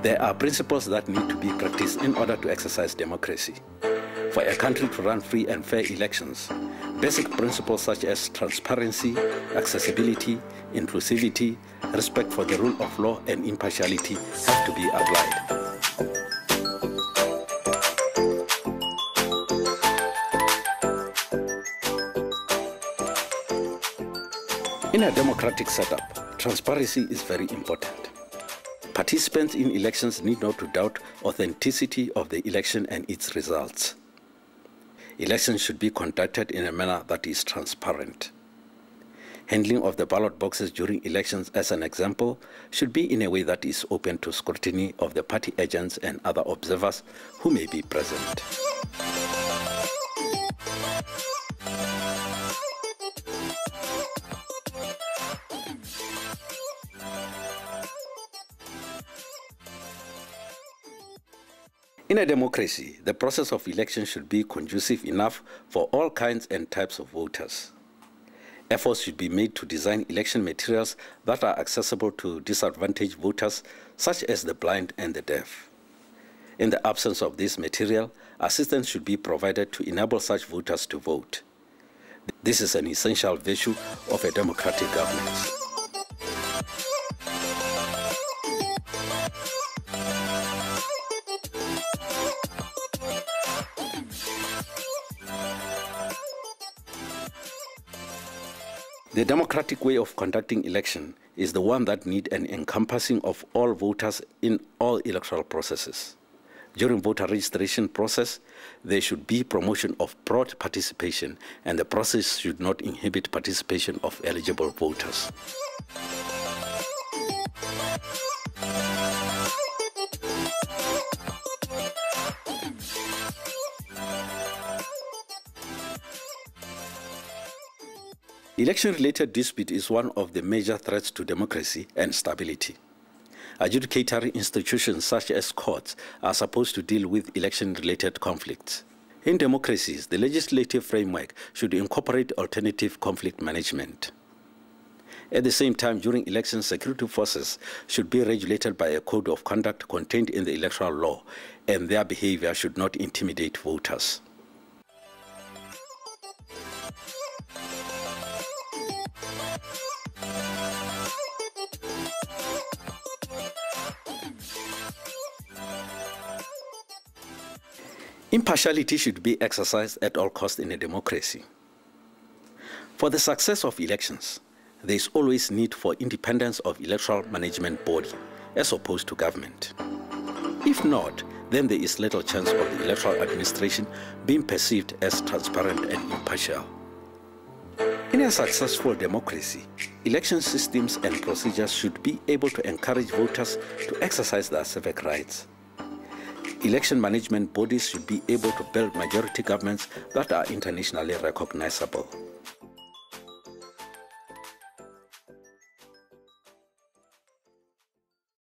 There are principles that need to be practiced in order to exercise democracy. For a country to run free and fair elections, basic principles such as transparency, accessibility, inclusivity, respect for the rule of law, and impartiality have to be applied. In a democratic setup, transparency is very important. Participants in elections need not to doubt authenticity of the election and its results. Elections should be conducted in a manner that is transparent. Handling of the ballot boxes during elections, as an example, should be in a way that is open to scrutiny of the party agents and other observers who may be present. In a democracy, the process of election should be conducive enough for all kinds and types of voters. Efforts should be made to design election materials that are accessible to disadvantaged voters, such as the blind and the deaf. In the absence of this material, assistance should be provided to enable such voters to vote. This is an essential virtue of a democratic government. The democratic way of conducting election is the one that needs an encompassing of all voters in all electoral processes. During voter registration process, there should be promotion of broad participation, and the process should not inhibit participation of eligible voters. Election-related dispute is one of the major threats to democracy and stability. Adjudicatory institutions such as courts are supposed to deal with election-related conflicts. In democracies, the legislative framework should incorporate alternative conflict management. At the same time, during elections, security forces should be regulated by a code of conduct contained in the electoral law, and their behavior should not intimidate voters. Impartiality should be exercised at all costs in a democracy. For the success of elections, there is always need for independence of electoral management body as opposed to government. If not, then there is little chance of the electoral administration being perceived as transparent and impartial. In a successful democracy, election systems and procedures should be able to encourage voters to exercise their civic rights. Election management bodies should be able to build majority governments that are internationally recognizable.